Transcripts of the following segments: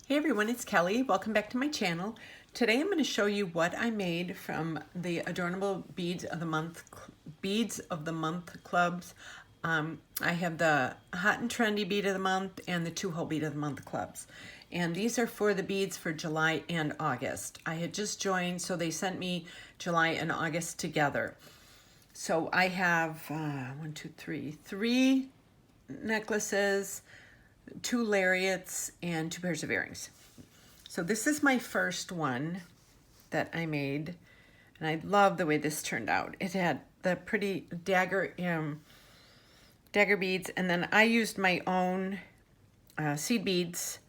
Hey everyone, it's Kelly. Welcome back to my channel. Today I'm going to show you what I made from the Adornable Beads of the Month clubs. I have the Hot and Trendy Bead of the Month and the 2-hole Bead of the Month clubs. And these are for the beads for July and August. I had just joined, so they sent me July and August together. So I have three necklaces, 2 lariats, and 2 pairs of earrings. So this is my first one that I made, and I love the way this turned out. It had the pretty dagger beads, and then I used my own seed beads,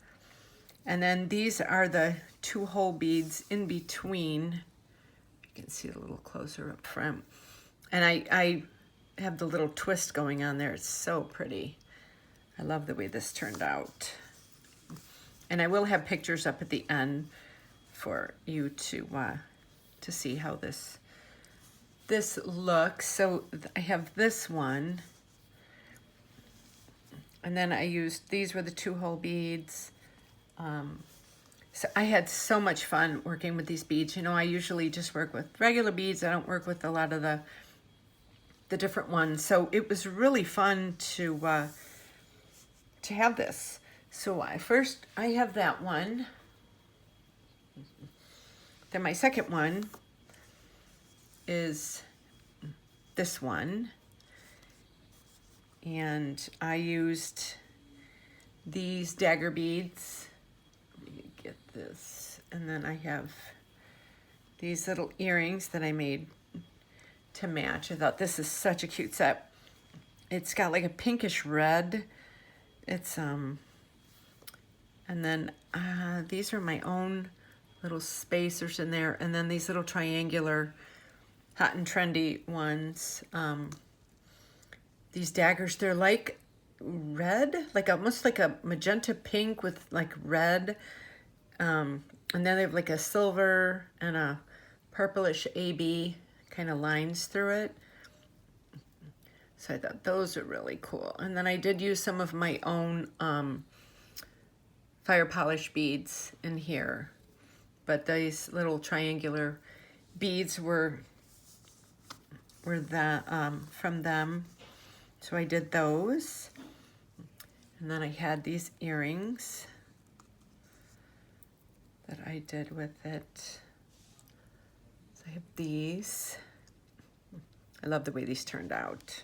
and then these are the 2-hole beads in between. You can see it a little closer up front, and I have the little twist going on there. It's so pretty. I love the way this turned out. And I will have pictures up at the end for you to see how this looks. So I have this one. And then I used, these were the 2-hole beads. So I had so much fun working with these beads. You know, I usually just work with regular beads. I don't work with a lot of the different ones. So it was really fun to have this. So I have that one. Then my second one is this one. And I used these dagger beads. Let me get this. And then I have these little earrings that I made to match. I thought this is such a cute set. It's got like a pinkish red. It's and then these are my own little spacers in there, and then these little triangular Hot and Trendy ones. These daggers, they're like red, like almost like a magenta pink with like red, and then they have like a silver and a purplish AB kind of lines through it. So I thought those are really cool. And then I did use some of my own fire polish beads in here. But these little triangular beads were from them. So I did those. And then I had these earrings that I did with it. So I have these. I love the way these turned out.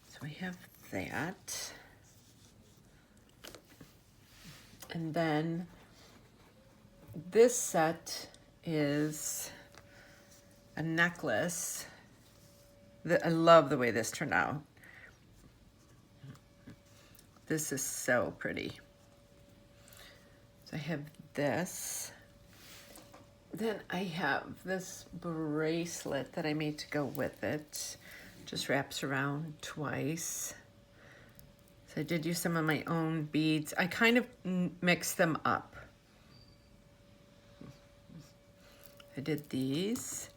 So I have that. And then this set is a necklace. I love the way this turned out. This is so pretty. So I have this. Then I have this bracelet that I made to go with it. Just wraps around twice. So I did use some of my own beads. I kind of mixed them up. I did these.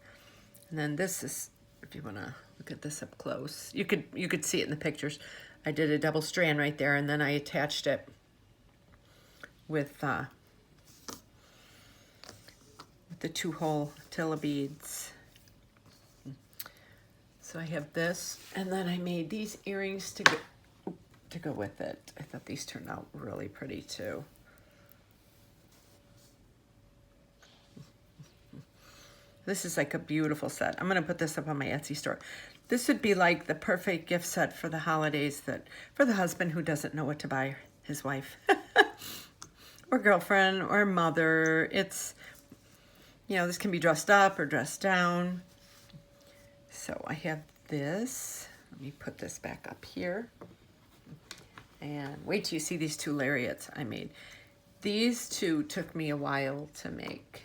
And then this is, if you want to look at this up close, you could see it in the pictures. I did a double strand right there, and then I attached it with the 2-hole Tilla beads. So I have this, and then I made these earrings to go with it. I thought these turned out really pretty too. This is like a beautiful set. I'm gonna put this up on my Etsy store. This would be like the perfect gift set for the holidays, for the husband who doesn't know what to buy his wife or girlfriend or mother. It's, you know, this can be dressed up or dressed down. So I have this. Let me put this back up here. And wait till you see these 2 lariats I made. These 2 took me a while to make.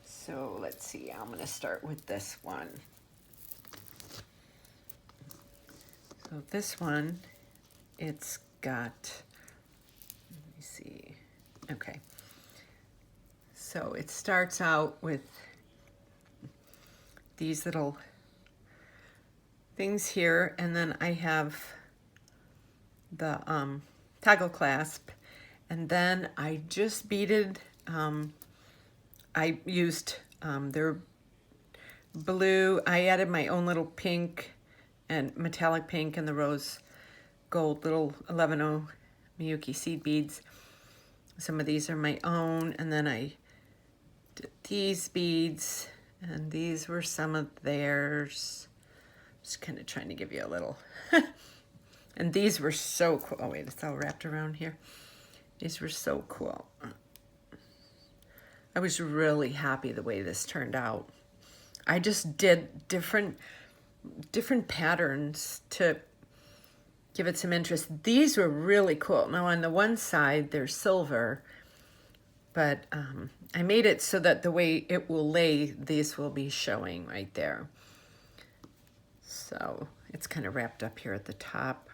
So let's see, I'm gonna start with this one. So this one, it's got, let me see, okay. So it starts out with these little things here, and then I have the toggle clasp, and then I just beaded. I used their blue. I added my own little pink and metallic pink and the rose gold little 11-0 Miyuki seed beads. Some of these are my own, and then I did these beads, and these were some of theirs. Just kind of trying to give you a little. And these were so cool. Oh wait, it's all wrapped around here. These were so cool. I was really happy the way this turned out. I just did different patterns to give it some interest. These were really cool. Now on the one side, they're silver, but I made it so that the way it will lay, these will be showing right there. So it's kind of wrapped up here at the top.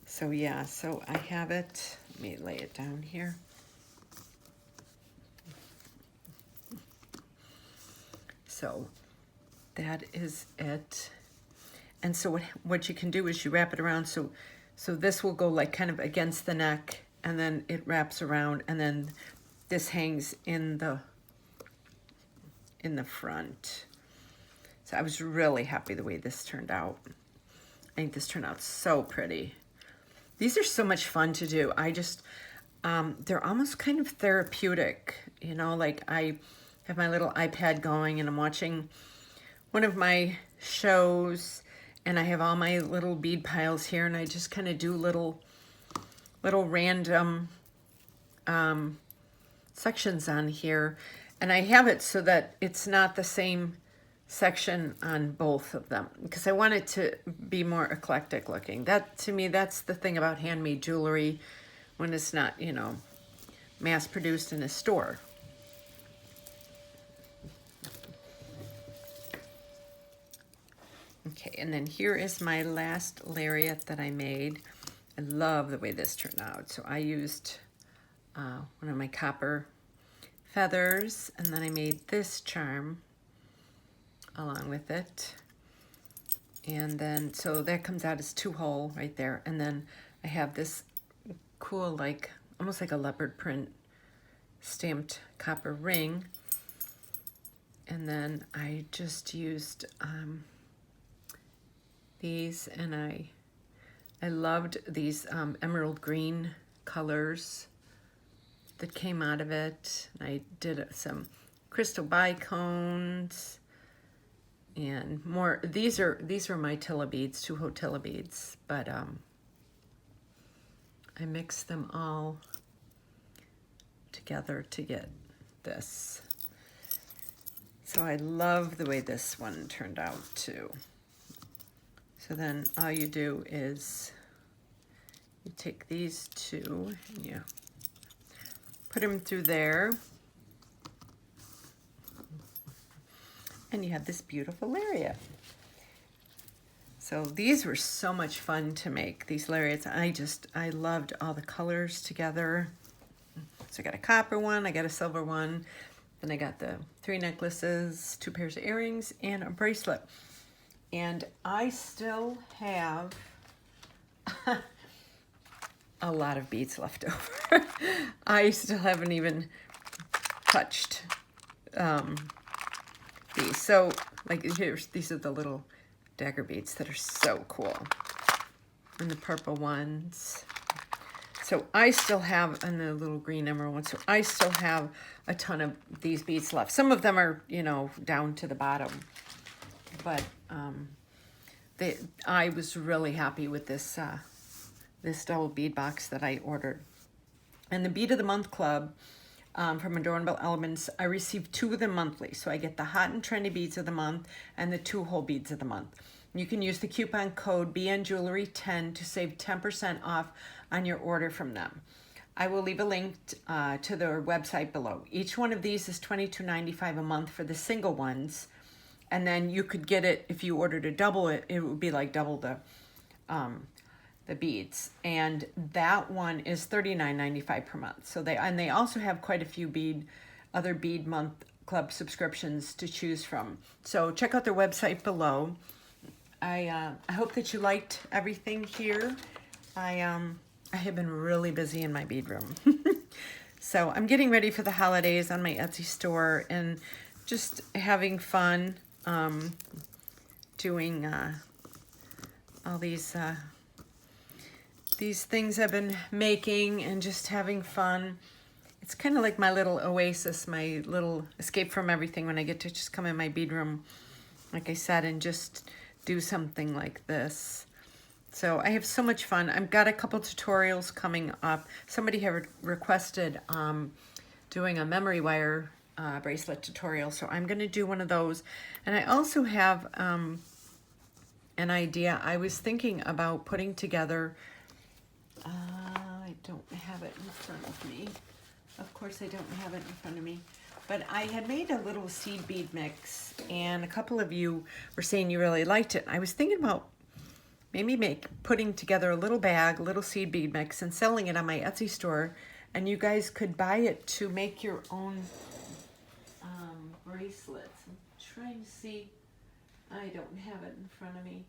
So yeah, so I have it. Let me lay it down here. So that is it. And so what you can do is you wrap it around, so this will go like kind of against the neck, and then it wraps around, and then this hangs in the front. So I was really happy the way this turned out. I think this turned out so pretty. These are so much fun to do. I just, they're almost kind of therapeutic, you know, like I have my little iPad going and I'm watching one of my shows, and I have all my little bead piles here, and I just kind of do little random sections on here. And I have it so that it's not the same section on both of them, because I want it to be more eclectic looking. That, to me, that's the thing about handmade jewelry when it's not, you know, mass produced in a store. Okay, and then here is my last lariat that I made. I love the way this turned out. So I used one of my copper feathers, and then I made this charm along with it. And then, so that comes out as 2-hole right there. And then I have this cool, like, almost like a leopard print stamped copper ring. And then I just used these, and I loved these emerald green colors that came out of it. And I did some crystal bicones and more. These are my Tilla beads, 2-hole Tilla beads, but I mixed them all together to get this. So I love the way this one turned out too. So then all you do is you take these two and you put them through there, and you have this beautiful lariat. So these were so much fun to make, these lariats. I loved all the colors together. So I got a copper one, I got a silver one, then I got the 3 necklaces, 2 pairs of earrings, and a bracelet. And I still have a lot of beads left over. I still haven't even touched these. So, like, these are the little dagger beads that are so cool. And the purple ones. So I still have, and the little green emerald ones, so I still have a ton of these beads left. Some of them are, you know, down to the bottom. But I was really happy with this this double bead box that I ordered. And the Bead of the Month Club from Adornable Elements, I receive 2 of them monthly. So I get the hot and trendy beads of the month and the 2-hole beads of the month. You can use the coupon code BNJewelry10 to save 10% off on your order from them. I will leave a link to their website below. Each one of these is $22.95 a month for the single ones. And then you could get it, if you ordered a double, it would be like double the beads. And that one is $39.95 per month. So they also have quite a few other bead month club subscriptions to choose from. So check out their website below. I hope that you liked everything here. I have been really busy in my bead room. So I'm getting ready for the holidays on my Etsy store and just having fun doing all these things I've been making and just having fun. It's kind of like my little oasis, my little escape from everything when I get to just come in my bead room, like I said, and just do something like this. So I have so much fun. I've got a couple tutorials coming up. Somebody had requested doing a memory wire bracelet tutorial, so I'm going to do one of those. And I also have an idea. I was thinking about putting together, I don't have it in front of me. Of course I don't have it in front of me. But I had made a little seed bead mix, and a couple of you were saying you really liked it. I was thinking about maybe putting together a little bag, a little seed bead mix, and selling it on my Etsy store, and you guys could buy it to make your own bracelets. I'm trying to see. I don't have it in front of me.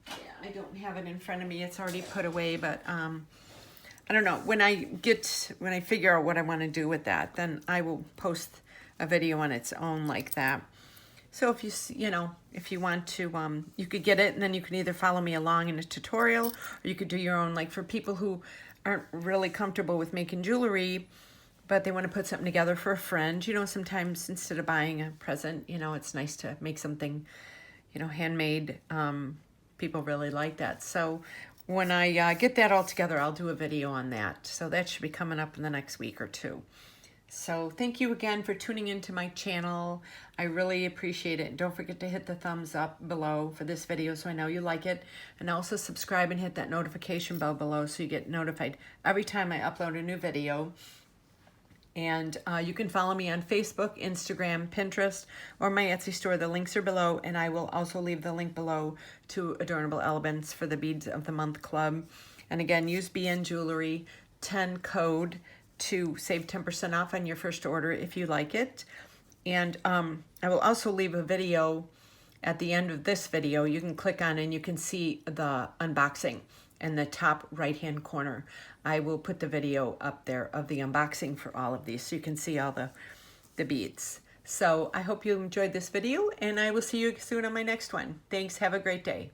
Yeah, I don't have it in front of me. It's already put away, but I don't know. When I figure out what I want to do with that, then I will post a video on its own like that. So if if you want to, you could get it, and then you can either follow me along in a tutorial, or you could do your own. Like for people who aren't really comfortable with making jewelry, but they want to put something together for a friend. Sometimes instead of buying a present, it's nice to make something, handmade. People really like that. So when I get that all together, I'll do a video on that. So that should be coming up in the next week or two. So thank you again for tuning into my channel. I really appreciate it. Don't forget to hit the thumbs up below for this video so I know you like it. And also subscribe and hit that notification bell below so you get notified every time I upload a new video. And you can follow me on Facebook, Instagram, Pinterest, or my Etsy store. The links are below, and I will also leave the link below to Adornable Elements for the Beads of the Month Club. And again, use BN Jewelry 10 code to save 10% off on your first order if you like it. And I will also leave a video at the end of this video. You can click on and you can see the unboxing in the top right-hand corner. I will put the video up there of the unboxing for all of these so you can see all the beads. So I hope you enjoyed this video, and I will see you soon on my next one. Thanks. Have a great day.